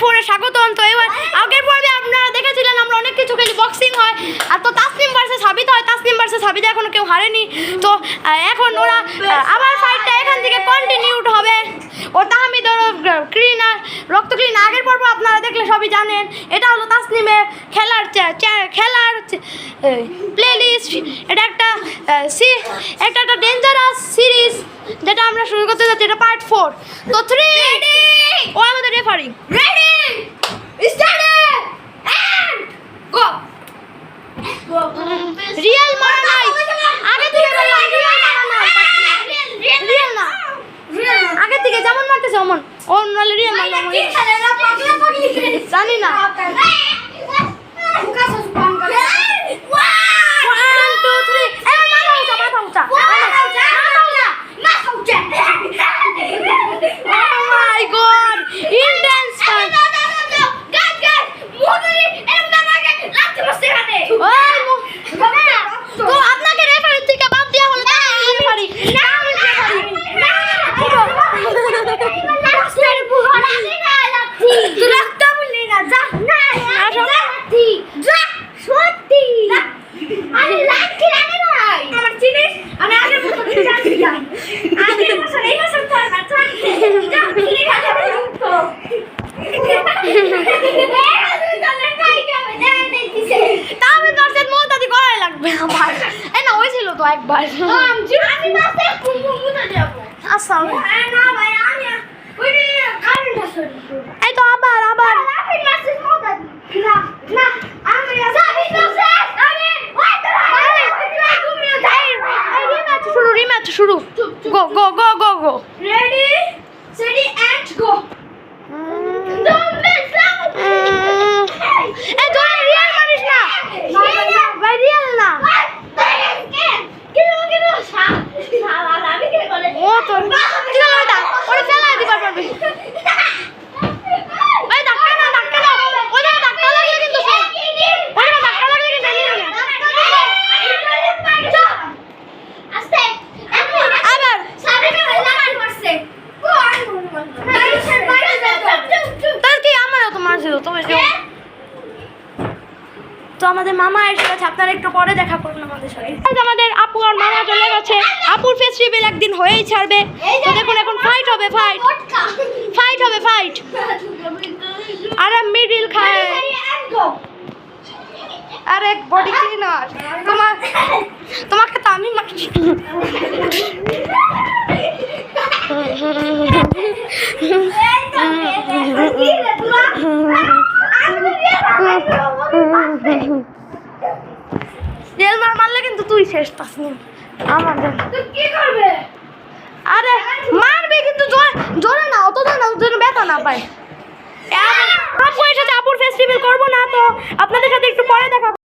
4-এ স্বাগতম। তো এবার আগের পর্বে আপনারা দেখেছিলেন আমরা অনেক কিছু খেলি, বক্সিং হয়, আর তো তাসনিম ভার্সেস হাবিদ হয়। তাসনিম ভার্সেস হাবিদে এখনো কেউ হারেনি। তো এখন ওরা আবার ফাইটটা এখান থেকে কন্টিনিউড হবে। ও তাহমিদ ক্লিন আর রক্ত ক্লিন আগের পর্ব আপনারা দেখলে সবই জানেন। এটা হলো তাসনিমের খেলার প্লেলিস্ট। এটা একটা ডেঞ্জারাস সিরিজ যেটা আমরা শুরু করতে যাচ্ছি। এটা পার্ট 4। তো 3 ও আমাদের referee ready started and go. Real মারা নাই, আগে থেকে বললাম রিয়েল না, আগে থেকে যেমন মারতেছে অমন ও নালে রিয়েল মারলাম জানি না। 1 2 3 এ মাথা উঁচা oh my god intense তো আপনাকে রেফারি থেকে বাদ দেওয়া হলো না রেফারি তুই রাখতে বললি না যা না যা সত্যি আমি লাকি লাগে ভাই আমার চিনিস আমি আগে বছর জানি না আগে বছর এই বছর তো না যা চিনি খাবে তো আমি দর্শন মোতাদি করাই লাগবে ভাই। এই না হয়েছিল তো একবার আমি মাসে কুমকুমুতে যাব আচ্ছা না ভাই আমি ওই কারেন্ট আছে এই তো আবার আমি মাসে মোতাদি না না আমি যাবি তো শেষ আমি ওই তো রিম্যাচ শুরু গো রেডি সেডি এন্ড গো। তো আমাদের মামা এসে গেছে, আপনারা একটু পরে দেখা করুন আমাদের সাথে। আমাদের আপু আর মামা চলে গেছে। আপুর ফেস্টিভ্যাল একদিন হয়েই ছাড়বে। তো দেখুন এখন ফাইট হবে আর মিডিল খায় আর এক বডি ক্লিনার তোমাকে তো আমি মারছি। রেলমার মারলে কিন্তু তুই শেষ তাসনিম আমাদের কি করবে। আরে মারবে কিন্তু জোরে না, অত জোরে না যেন ব্যথা না পায়। আপু এসেছে, আপুর ফেস্টিভ্যাল করবো না, তো আপনাদের সাথে একটু পরে দেখা।